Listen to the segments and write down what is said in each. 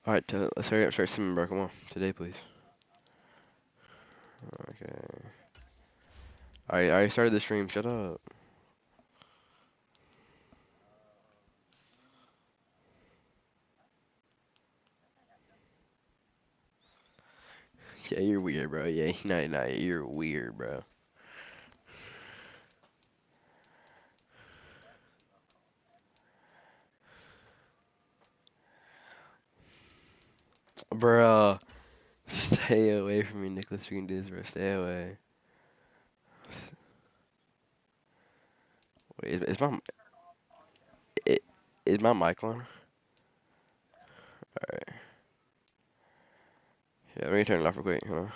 Alright, let's hurry up, start simming, bro. Come on. Today, please. Okay. Alright, I already started the stream. Shut up. Yeah, you're weird, bro. Yeah, nah, you're weird, bro. Bro, stay away from me, Nicholas. We can do this, bro. Stay away. Wait, it, is my mic on? Alright. Yeah, let me turn it off real quick. Hold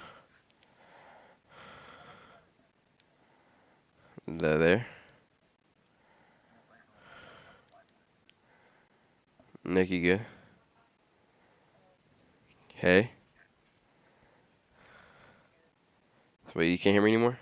on. There. Nick, you good? Hey. Wait, you can't hear me anymore?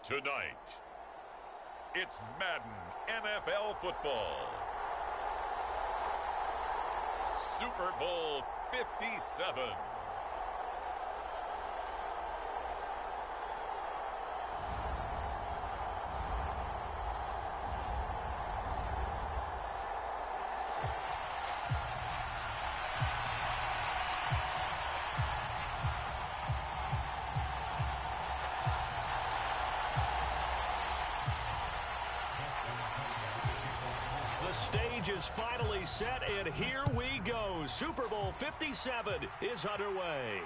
Tonight, it's Madden NFL football. Super Bowl 57. The stage is finally set, and here we go. Super Bowl 57 is underway.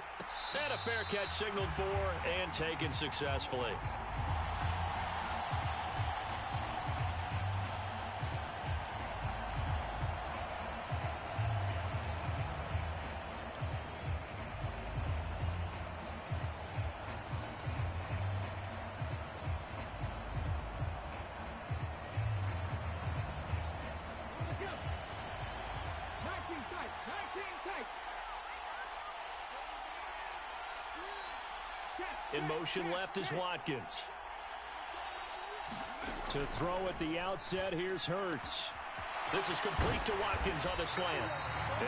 And a fair catch signaled for and taken successfully. In motion left is Watkins. To throw at the outset, here's Hurts. This is complete to Watkins on the slant.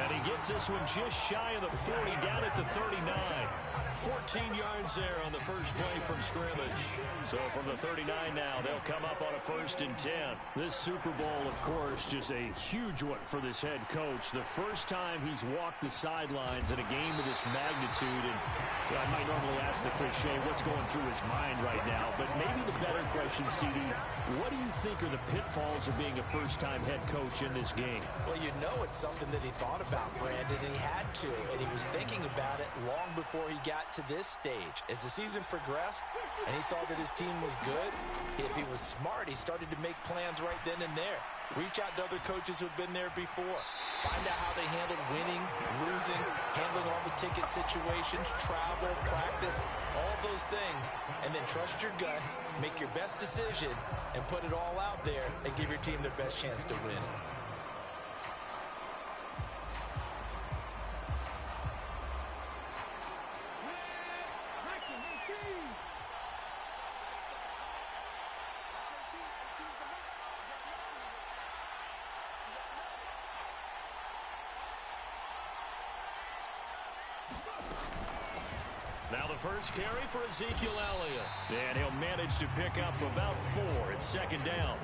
And he gets this one just shy of the 40, down at the 39. 14 yards there on the first play from scrimmage. So from the 39 now, they'll come up on a 1st and 10. This Super Bowl, of course, just a huge one for this head coach. The first time he's walked the sidelines in a game of this magnitude. And I might normally ask the cliche, what's going through his mind right now? But maybe the better question, CD, what do you think are the pitfalls of being a first-time head coach in this game? Well, you know it's something that he thought about, Brandon, and he had to. And he was thinking about it long before he got to this stage. As the season progressed and he saw that his team was good, if he was smart, he started to make plans right then and there. Reach out to other coaches who've been there before. Find out how they handled winning, losing, handling all the ticket situations, travel, practice, all those things. And then trust your gut, make your best decision, and put it all out there and give your team their best chance to win. Now the first carry for Ezekiel Elliott. And he'll manage to pick up about 4. It's 2nd down.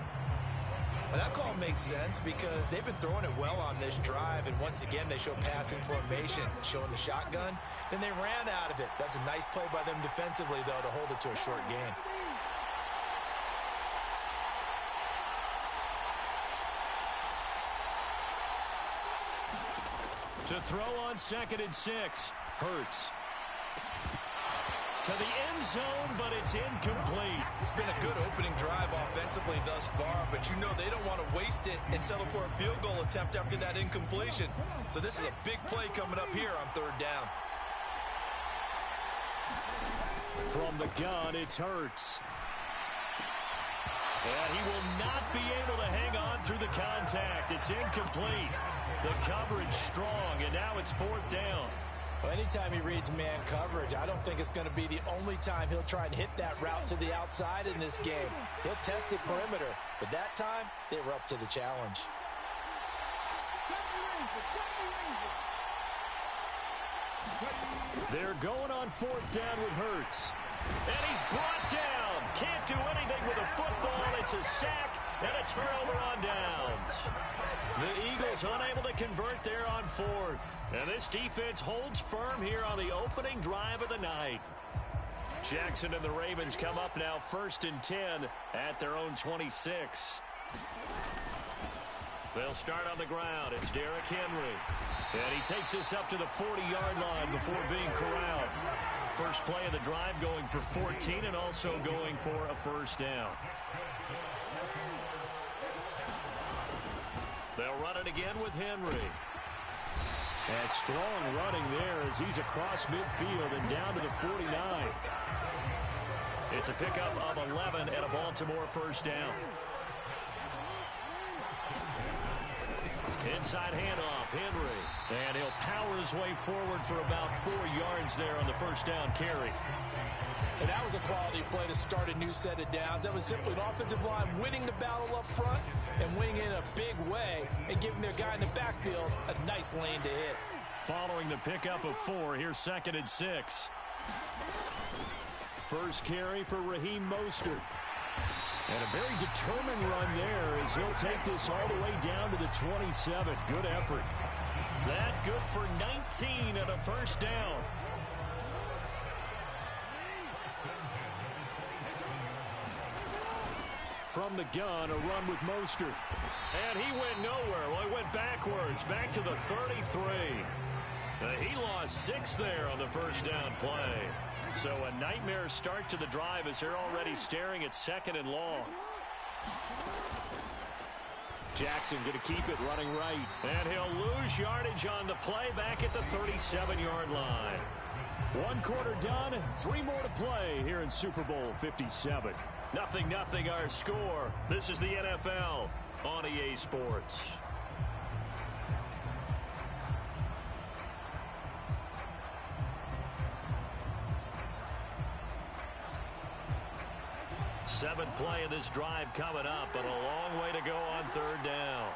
Well, that call makes sense because they've been throwing it well on this drive, and once again they show passing formation, showing the shotgun. Then they ran out of it. That's a nice play by them defensively, though, to hold it to a short gain. To throw on 2nd and 6. Hurts. To the end zone, but it's incomplete. It's been a good opening drive offensively thus far, but you know they don't want to waste it and settle for a field goal attempt after that incompletion. So this is a big play coming up here on 3rd down. From the gun, it's Hurts. And he will not be able to hang on through the contact. It's incomplete. The coverage strong, and now it's 4th down. Well, anytime he reads man coverage, I don't think it's going to be the only time he'll try and hit that route to the outside in this game. He'll test the perimeter, but that time, they were up to the challenge. They're going on 4th down with Hurts. And he's brought down. Can't do anything with a football. It's a sack and a turnover on downs. The Eagles unable to convert there on 4th. And this defense holds firm here on the opening drive of the night. Jackson and the Ravens come up now 1st and 10 at their own 26. They'll start on the ground. It's Derrick Henry. And he takes this up to the 40-yard line before being corralled. First play of the drive going for 14 and also going for a 1st down. They'll run it again with Henry. And strong running there as he's across midfield and down to the 49. It's a pickup of 11 and a Baltimore 1st down. Inside handoff, Henry. And he'll power his way forward for about 4 yards there on the first down carry. And that was a quality play to start a new set of downs. That was simply an offensive line winning the battle up front and winning in a big way and giving their guy in the backfield a nice lane to hit. Following the pickup of 4, here's 2nd and 6. First carry for Raheem Mostert. And a very determined run there as he'll take this all the way down to the 27. Good effort. That good for 19 and a first down. From the gun, a run with Mostert. And he went nowhere. Well, he went backwards, back to the 33. He lost 6 there on the first down play. So a nightmare start to the drive as they're already staring at 2nd and long. Jackson going to keep it running right. And he'll lose yardage on the play back at the 37-yard line. 1 quarter done, 3 more to play here in Super Bowl 57. 0-0 our score. This is the NFL on EA Sports. Seventh play of this drive coming up, but a long way to go on 3rd down.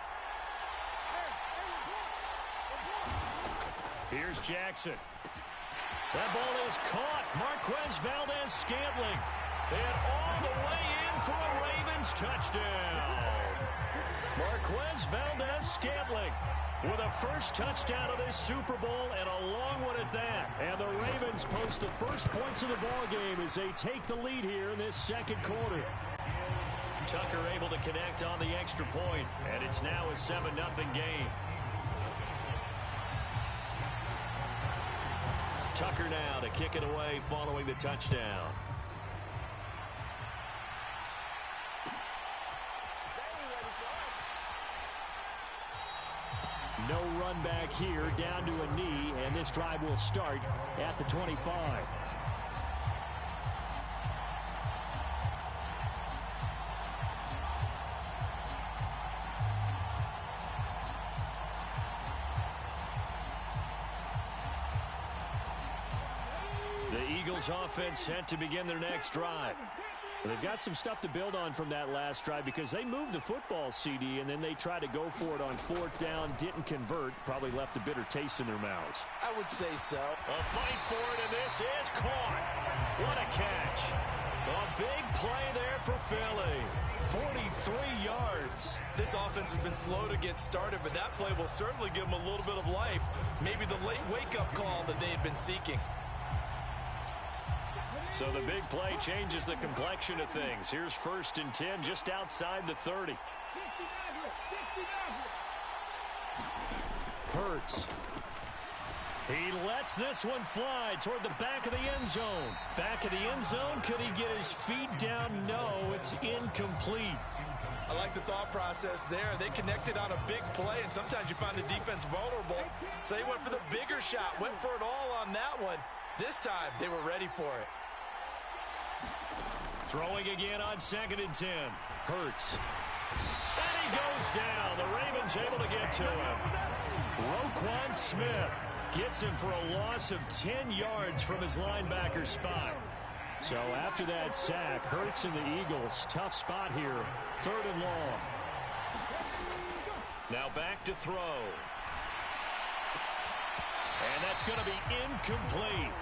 Here's Jackson. That ball is caught. Marquez Valdez-Scantling. And all the way in for a Ravens touchdown. Marquez Valdez-Scantling with a first touchdown of this Super Bowl, and a long one at that. And the Ravens post the first points of the ball game as they take the lead here in this 2nd quarter. Tucker able to connect on the extra point, and it's now a 7-0 game. Tucker now to kick it away following the touchdown. No run back here, down to a knee, and this drive will start at the 25. The Eagles offense set to begin their next drive. They've got some stuff to build on from that last drive because they moved the football, CD, and then they tried to go for it on 4th down, didn't convert, probably left a bitter taste in their mouths. I would say so. A fight for it, and this is caught. What a catch. A big play there for Philly. 43 yards. This offense has been slow to get started, but that play will certainly give them a little bit of life. Maybe the late wake-up call that they had been seeking. So the big play changes the complexion of things. Here's 1st and 10 just outside the 30. Hurts. He lets this one fly toward the back of the end zone. Back of the end zone. Could he get his feet down? No, it's incomplete. I like the thought process there. They connected on a big play, and sometimes you find the defense vulnerable. So they went for the bigger shot, went for it all on that one. This time, they were ready for it. Throwing again on 2nd and 10. Hurts. And he goes down. The Ravens able to get to him. Roquan Smith gets him for a loss of 10 yards from his linebacker spot. So after that sack, Hurts and the Eagles, tough spot here. 3rd and long. Now back to throw. And that's going to be incomplete.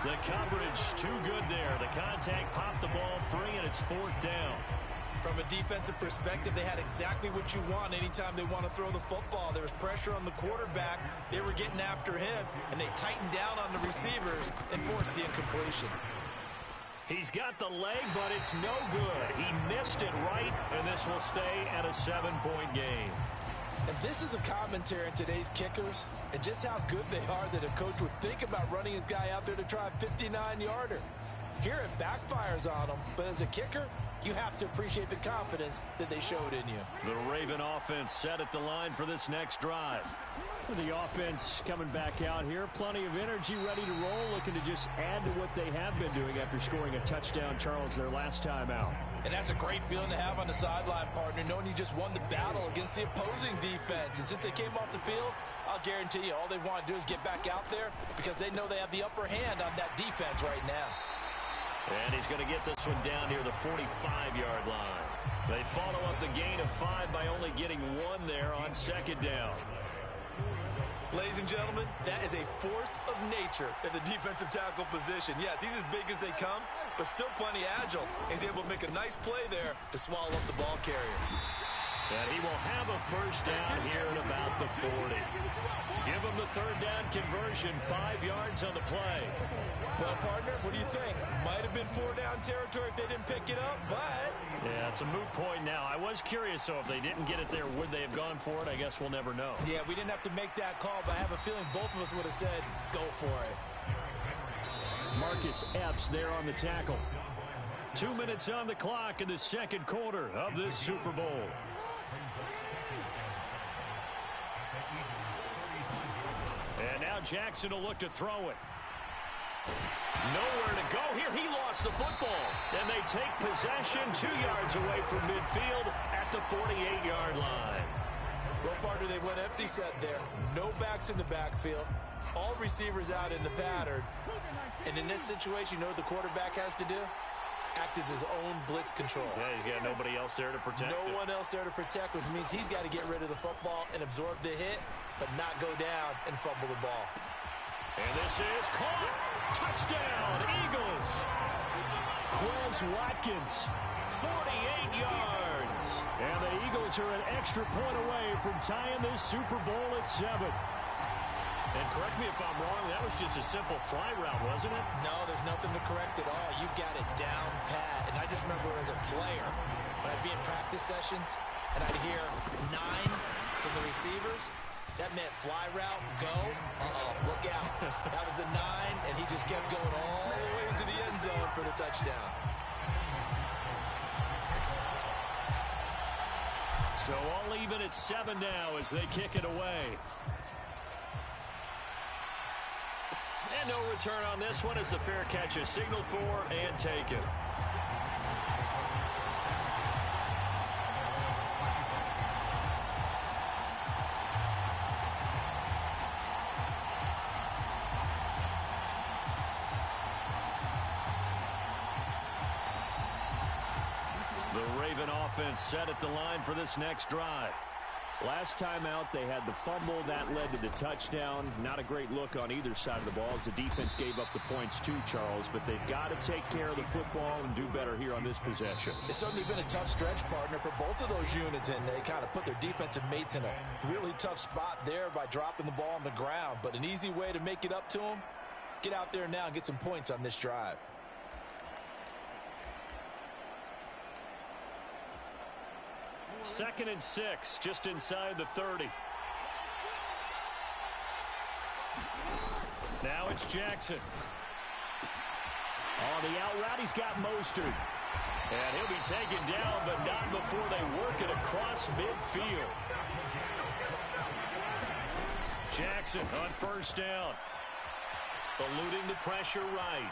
The coverage too good there. The contact popped the ball free, and it's 4th down. From a defensive perspective, they had exactly what you want anytime they want to throw the football. There was pressure on the quarterback. They were getting after him, and they tightened down on the receivers and forced the incompletion. He's got the leg, but it's no good. He missed it right, and this will stay at a 7-point game. And this is a commentary on today's kickers and just how good they are that a coach would think about running his guy out there to try a 59-yarder. Here it backfires on them, but as a kicker, you have to appreciate the confidence that they showed in you. The Raven offense set at the line for this next drive. The offense coming back out here. Plenty of energy, ready to roll, looking to just add to what they have been doing after scoring a touchdown, Charles, their last time out. And that's a great feeling to have on the sideline, partner, knowing you just won the battle against the opposing defense. And since they came off the field, I'll guarantee you all they want to do is get back out there because they know they have the upper hand on that defense right now. And he's going to get this one down near the 45-yard line. They follow up the gain of 5 by only getting 1 there on second down. Ladies and gentlemen, that is a force of nature at the defensive tackle position. Yes, he's as big as they come, but still plenty agile. He's able to make a nice play there to swallow up the ball carrier. And he will have a first down here at about the 40. Give him the third down conversion, 5 yards on the play. Well, partner, what do you think? Might have been 4-down territory if they didn't pick it up, but... Yeah, it's a moot point now. I was curious, so if they didn't get it there, would they have gone for it? I guess we'll never know. Yeah, we didn't have to make that call, but I have a feeling both of us would have said, go for it. Marcus Epps there on the tackle. 2 minutes on the clock in the second quarter of this Super Bowl. And now Jackson will look to throw it. Nowhere to go here. He lost the football. And they take possession 2 yards away from midfield at the 48-yard line. Well, partner, they went empty set there. No backs in the backfield. All receivers out in the pattern. And in this situation, you know what the quarterback has to do? Act as his own blitz control. Yeah, he's got nobody else there to protect No one else there to protect, which means he's got to get rid of the football and absorb the hit, but not go down and fumble the ball. And this is caught. Touchdown, Eagles. Quez Watkins, 48 yards. And the Eagles are an extra point away from tying this Super Bowl at 7. And correct me if I'm wrong, that was just a simple fly route, wasn't it? No, there's nothing to correct at all. You've got it down pat. And I just remember as a player, when I'd be in practice sessions, and I'd hear 9 from the receivers, that meant fly route, go, look out. That was the 9, and he just kept going all the way into the end zone for the touchdown. So all even at 7 now as they kick it away. And no return on this one as the fair catch is signaled for and taken. The Raven offense set at the line for this next drive. Last time out, they had the fumble. That led to the touchdown. Not a great look on either side of the ball as the defense gave up the points too, Charles. But they've got to take care of the football and do better here on this possession. It's certainly been a tough stretch, partner, for both of those units, and they kind of put their defensive mates in a really tough spot there by dropping the ball on the ground. But an easy way to make it up to them, get out there now and get some points on this drive. Second and 6, just inside the 30. Now it's Jackson. On the out route, he's got Mostert. And he'll be taken down, but not before they work it across midfield. Jackson on first down. Eluding the pressure right.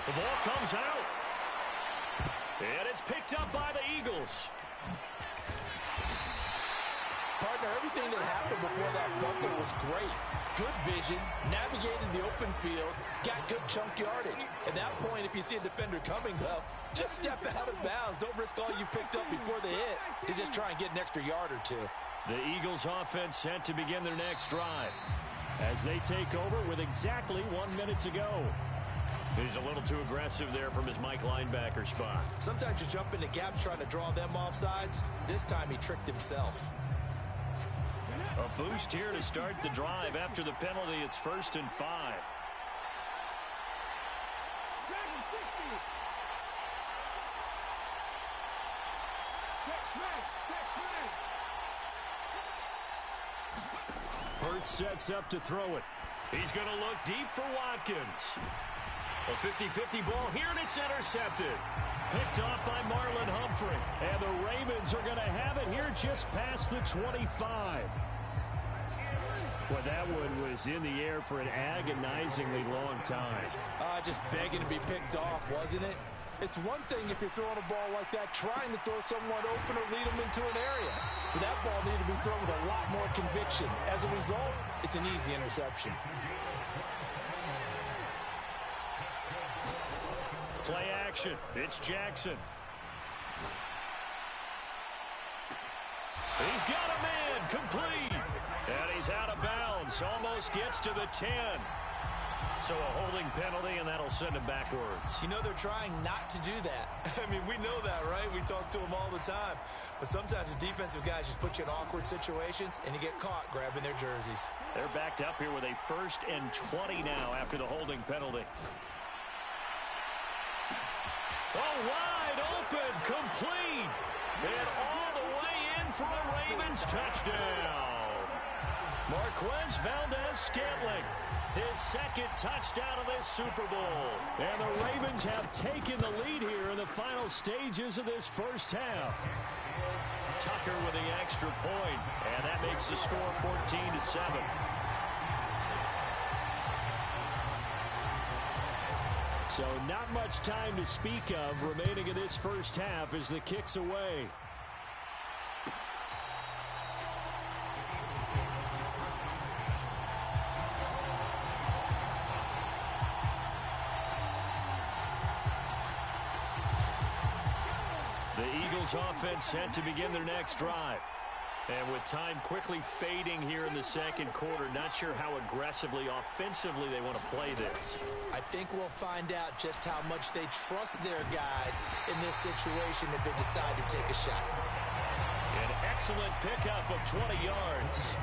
The ball comes out. And it's picked up by the Eagles. Partner, everything that happened before that fumble was great. Good vision, navigated the open field, got good chunk yardage. At that point, if you see a defender coming up, just step out of bounds. Don't risk all you picked up before the hit to just try and get an extra yard or two. The Eagles offense set to begin their next drive as they take over with exactly 1 minute to go. He's a little too aggressive there from his Mike linebacker spot. Sometimes you jump into gaps trying to draw them off sides. This time he tricked himself. A boost here to start the drive after the penalty. It's 1st and 5. Hurts sets up to throw it. He's going to look deep for Watkins. A 50-50 ball here, and it's intercepted. Picked off by Marlon Humphrey. And the Ravens are going to have it here just past the 25. Well, that one was in the air for an agonizingly long time. Just begging to be picked off, wasn't it? It's one thing if you're throwing a ball like that, trying to throw someone open or lead them into an area. But that ball needed to be thrown with a lot more conviction. As a result, it's an easy interception. Play action. It's Jackson. He's got a man complete. And he's out of bounds. Almost gets to the 10. So a holding penalty, and that'll send him backwards. You know they're trying not to do that. I mean, we know that, right? We talk to them all the time. But sometimes the defensive guys just put you in awkward situations, and you get caught grabbing their jerseys. They're backed up here with a 1st and 20 now after the holding penalty. Oh, wide open, complete. And all the way in for a Ravens touchdown. Marquez Valdez-Scantling, his 2nd touchdown of this Super Bowl. And the Ravens have taken the lead here in the final stages of this first half. Tucker with the extra point, and that makes the score 14-7. So not much time to speak of remaining in this first half as the kick's away. The Eagles offense set to begin their next drive. And with time quickly fading here in the second quarter, not sure how aggressively, offensively they want to play this. I think we'll find out just how much they trust their guys in this situation if they decide to take a shot. An excellent pickup of 20 yards.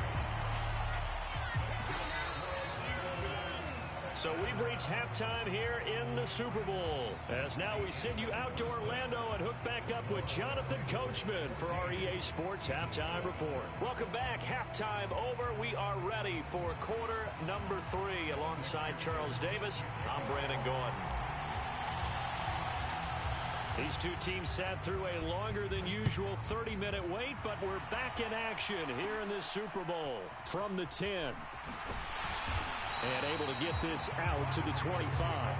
So we've reached halftime here in the Super Bowl. As now we send you out to Orlando and hook back up with Jonathan Coachman for our EA Sports Halftime Report. Welcome back. Halftime over. We are ready for quarter number 3. Alongside Charles Davis, I'm Brandon Gordon. These two teams sat through a longer than usual 30-minute wait, but we're back in action here in this Super Bowl from the 10. And able to get this out to the 25.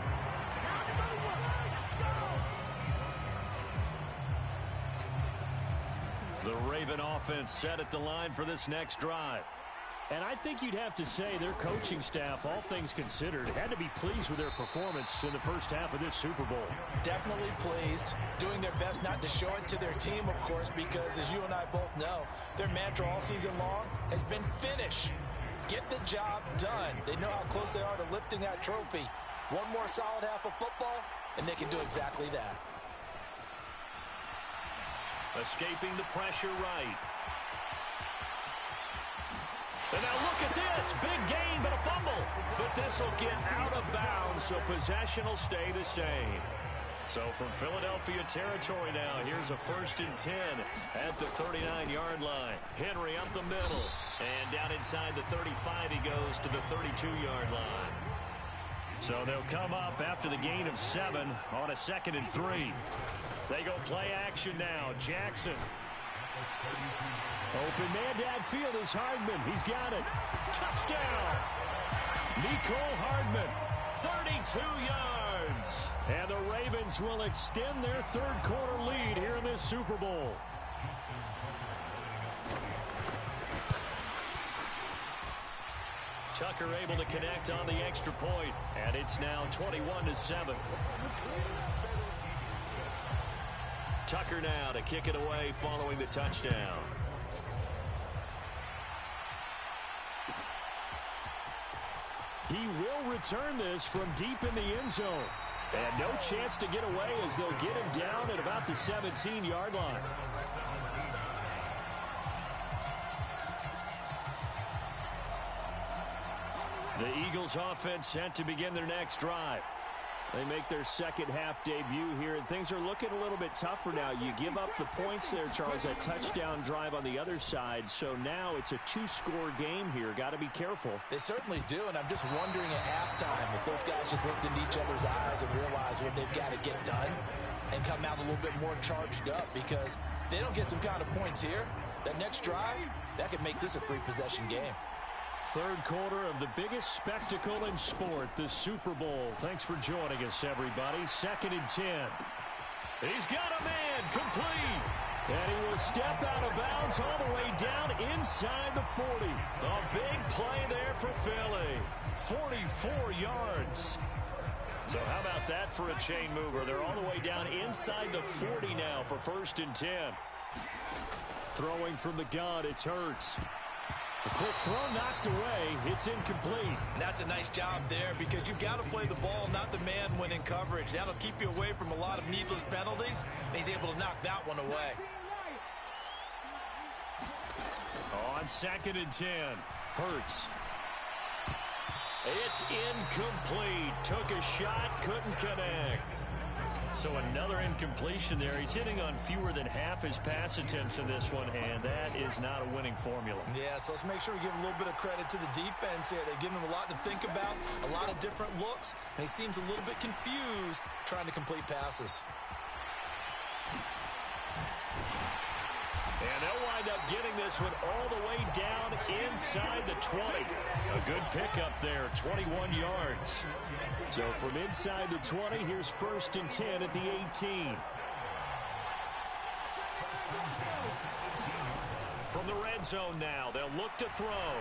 The Raven offense set at the line for this next drive. And I think you'd have to say their coaching staff, all things considered, had to be pleased with their performance in the first half of this Super Bowl. Definitely pleased, doing their best not to show it to their team, of course, because as you and I both know, their mantra all season long has been finish. Get the job done. They know how close they are to lifting that trophy. One more solid half of football, and they can do exactly that. Escaping the pressure right. And now look at this. Big gain, but a fumble. But this will get out of bounds, so possession will stay the same. So from Philadelphia territory now, here's a 1st and 10 at the 39-yard line. Henry up the middle. And down inside the 35, he goes to the 32-yard line. So they'll come up after the gain of 7 on a 2nd and 3. They go play action now. Jackson. Open man downfield is Hardman. He's got it. Touchdown. Nicole Hardman. 32 yards. And the Ravens will extend their third quarter lead here in this Super Bowl. Tucker able to connect on the extra point, and it's now 21-7. Tucker now to kick it away following the touchdown. He will return this from deep in the end zone. And no chance to get away as they'll get him down at about the 17-yard line. The Eagles offense set to begin their next drive. They make their second half debut here, and things are looking a little bit tougher now. You give up the points there, Charles, that touchdown drive on the other side. So now it's a two-score game here. Got to be careful. They certainly do, and I'm just wondering at halftime if those guys just looked into each other's eyes and realized what they've got to get done and come out a little bit more charged up, because if they don't get some kind of points here, that next drive, that could make this a three-possession game. Third quarter of the biggest spectacle in sport, the Super Bowl. Thanks for joining us, everybody. 2nd and 10. He's got a man, complete. And he will step out of bounds all the way down inside the 40. A big play there for Philly. 44 yards. So how about that for a chain mover? They're all the way down inside the 40 now for 1st and 10. Throwing from the gun, it's Hurts. A quick throw knocked away. It's incomplete. And that's a nice job there, because you've got to play the ball, not the man when in coverage. That'll keep you away from a lot of needless penalties, and he's able to knock that one away. On 2nd and 10, Hurts. It's incomplete. Took a shot, couldn't connect. So another incompletion there. He's hitting on fewer than half his pass attempts in this one, and that is not a winning formula. Yeah, so let's make sure we give a little bit of credit to the defense here. They've given him a lot to think about, a lot of different looks, and he seems a little bit confused trying to complete passes. And they'll wind up getting this one all the way down inside the 20. A good pickup there, 21 yards. So from inside the 20, here's 1st and 10 at the 18. From the red zone now, they'll look to throw.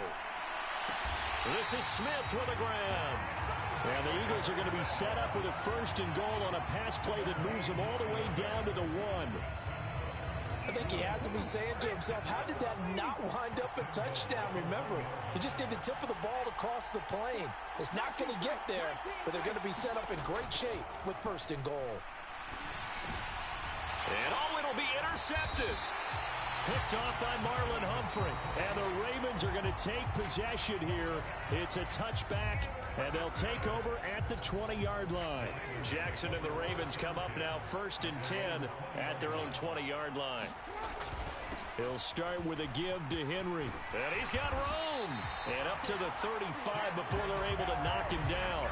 This is Smith with a grab. And the Eagles are going to be set up with a 1st and goal on a pass play that moves them all the way down to the 1. I think he has to be saying to himself, how did that not wind up a touchdown? Remember, he just did the tip of the ball to cross the plane. It's not going to get there, but they're going to be set up in great shape with 1st and goal. And it'll be intercepted. Picked off by Marlon Humphrey. And the Ravens are going to take possession here. It's a touchback, and they'll take over at the 20-yard line. Jackson and the Ravens come up now 1st and 10 at their own 20-yard line. He'll start with a give to Henry. And he's got room. And up to the 35 before they're able to knock him down.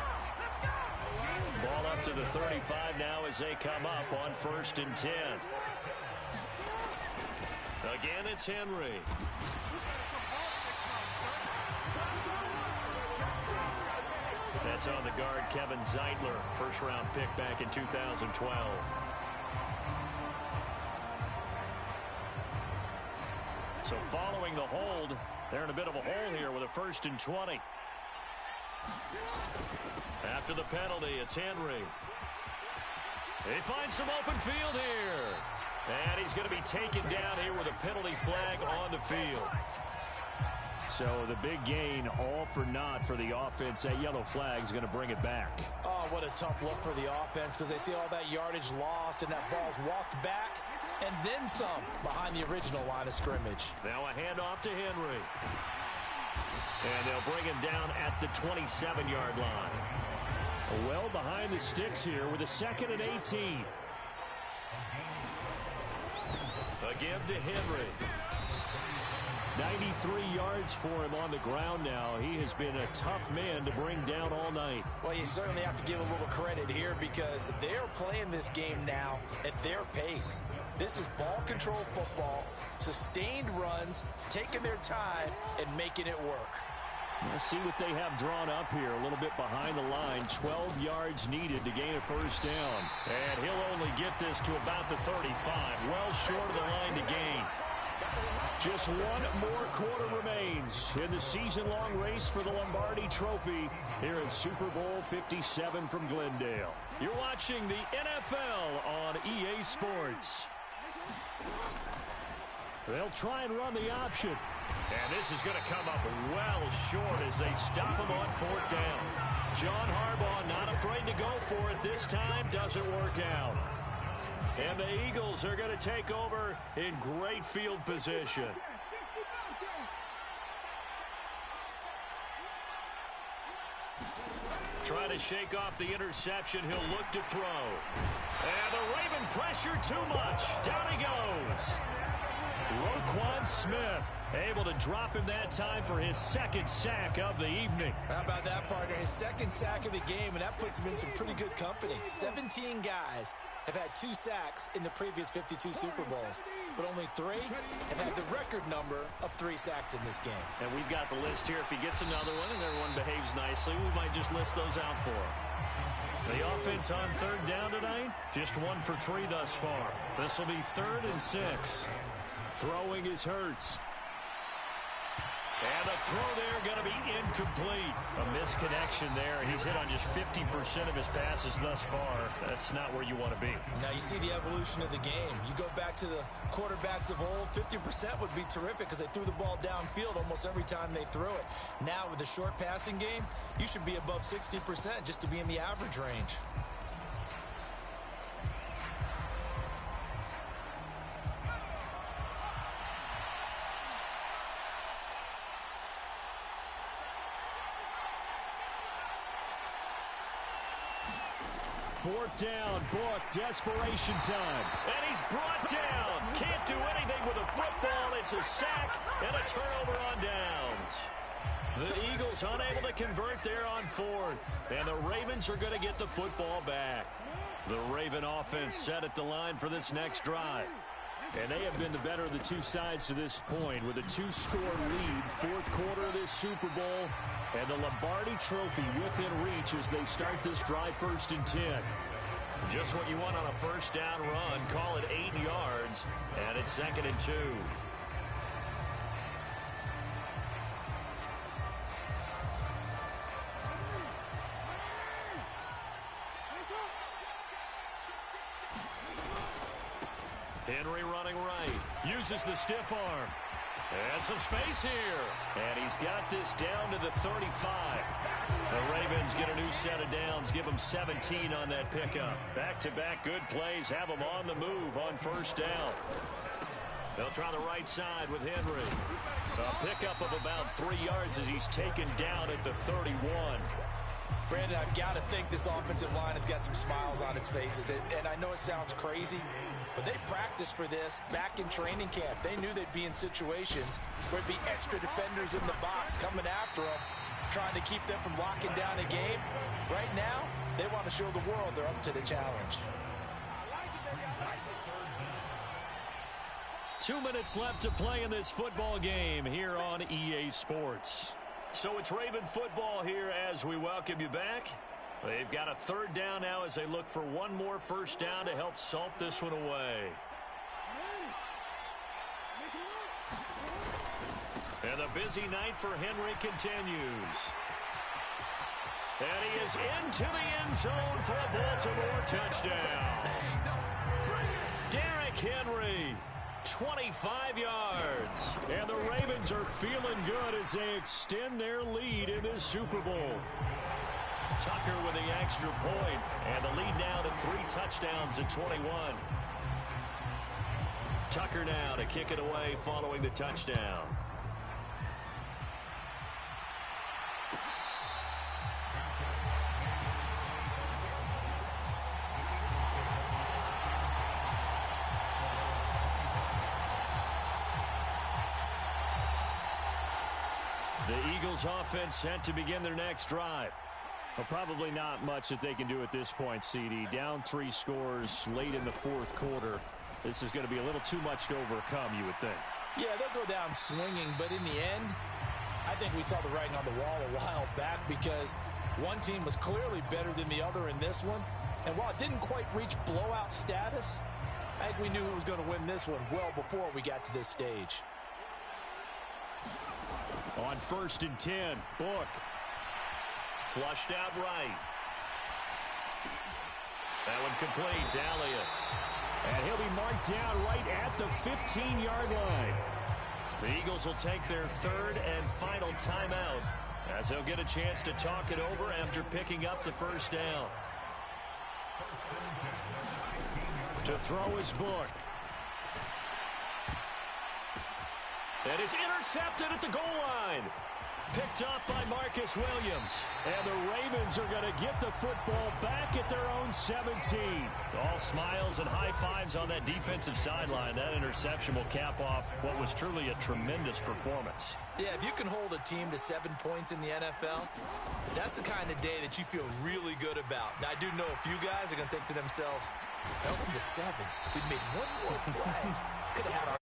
Ball up to the 35 now as they come up on 1st and 10. Again, it's Henry. That's on the guard, Kevin Zeitler, first-round pick back in 2012. So following the hold, they're in a bit of a hole here with a 1st and 20. After the penalty, it's Henry. He finds some open field here. And he's going to be taken down here with a penalty flag on the field. So the big gain, all for naught for the offense. That yellow flag is going to bring it back. Oh, what a tough look for the offense, because they see all that yardage lost and that ball's walked back and then some behind the original line of scrimmage. Now a handoff to Henry. And they'll bring him down at the 27-yard line. Well behind the sticks here with a 2nd and 18. A give to Henry. 93 yards for him on the ground now. He has been a tough man to bring down all night. Well, you certainly have to give a little credit here, because they're playing this game now at their pace. This is ball control football, sustained runs, taking their time, and making it work. We'll see what they have drawn up here. A little bit behind the line. 12 yards needed to gain a 1st down. And he'll only get this to about the 35. Well short of the line to gain. Just one more quarter remains in the season-long race for the Lombardi Trophy here at Super Bowl 57 from Glendale. You're watching the NFL on EA Sports. They'll try and run the option. And this is going to come up well short as they stop him on 4th down. John Harbaugh not afraid to go for it this time. Doesn't work out. And the Eagles are going to take over in great field position. Trying to shake off the interception. He'll look to throw. And the Raven pressure too much. Down he goes. Roquan Smith able to drop him that time for his second sack of the evening. How about that, partner? His second sack of the game, and that puts him in some pretty good company. 17 guys have had 2 sacks in the previous 52 Super Bowls, but only 3 have had the record number of 3 sacks in this game. And we've got the list here. If he gets another one and everyone behaves nicely, we might just list those out for him. The offense on third down tonight, just 1 for 3 thus far. This will be 3rd and 6. Throwing is Hurts. And the throw there going to be incomplete. A misconnection there. He's hit on just 50% of his passes thus far. That's not where you want to be. Now you see the evolution of the game. You go back to the quarterbacks of old, 50% would be terrific because they threw the ball downfield almost every time they threw it. Now with the short passing game, you should be above 60% just to be in the average range. Fourth down, Book, desperation time. And he's brought down. Can't do anything with a football. It's a sack and a turnover on downs. The Eagles unable to convert there on 4th. And the Ravens are going to get the football back. The Raven offense set at the line for this next drive. And they have been the better of the 2 sides to this point with a 2-score lead, 4th quarter of this Super Bowl, and the Lombardi Trophy within reach as they start this drive 1st and 10. Just what you want on a first down run. Call it 8 yards, and it's 2nd and 2. Henry running right. Uses the stiff arm. And some space here. And he's got this down to the 35. The Ravens get a new set of downs. Give them 17 on that pickup. Back-to-back good plays. Have them on the move on first down. They'll try the right side with Henry. A pickup of about 3 yards as he's taken down at the 31. Brandon, I've got to think this offensive line has got some smiles on its faces. And I know it sounds crazy, but they practiced for this back in training camp. They knew they'd be in situations where there'd be extra defenders in the box coming after them, trying to keep them from locking down a game. Right now, they want to show the world they're up to the challenge. 2 minutes left to play in this football game here on EA Sports. So it's Raven football here as we welcome you back. They've got a 3rd down now as they look for one more first down to help salt this one away. And the busy night for Henry continues. And he is into the end zone for a Baltimore touchdown. Derrick Henry, 25 yards. And the Ravens are feeling good as they extend their lead in this Super Bowl. Tucker with the extra point, and the lead now to 3 touchdowns at 21. Tucker now to kick it away following the touchdown. The Eagles offense set to begin their next drive. Well, probably not much that they can do at this point, CD. Down 3 scores late in the 4th quarter. This is going to be a little too much to overcome, you would think. Yeah, they'll go down swinging, but in the end, I think we saw the writing on the wall a while back because one team was clearly better than the other in this one. And while it didn't quite reach blowout status, I think we knew who was going to win this one well before we got to this stage. On 1st and 10, Book. Flushed out right. That one completes. Elliott. And he'll be marked down right at the 15-yard line. The Eagles will take their 3rd and final timeout as they'll get a chance to talk it over after picking up the first down. To throw his Book. And it's intercepted at the goal line. Picked up by Marcus Williams. And the Ravens are going to get the football back at their own 17. All smiles and high fives on that defensive sideline. That interception will cap off what was truly a tremendous performance. Yeah, if you can hold a team to 7 points in the NFL, that's the kind of day that you feel really good about. Now, I do know a few guys are going to think to themselves, held them to 7. If we'd made one more play, could have had our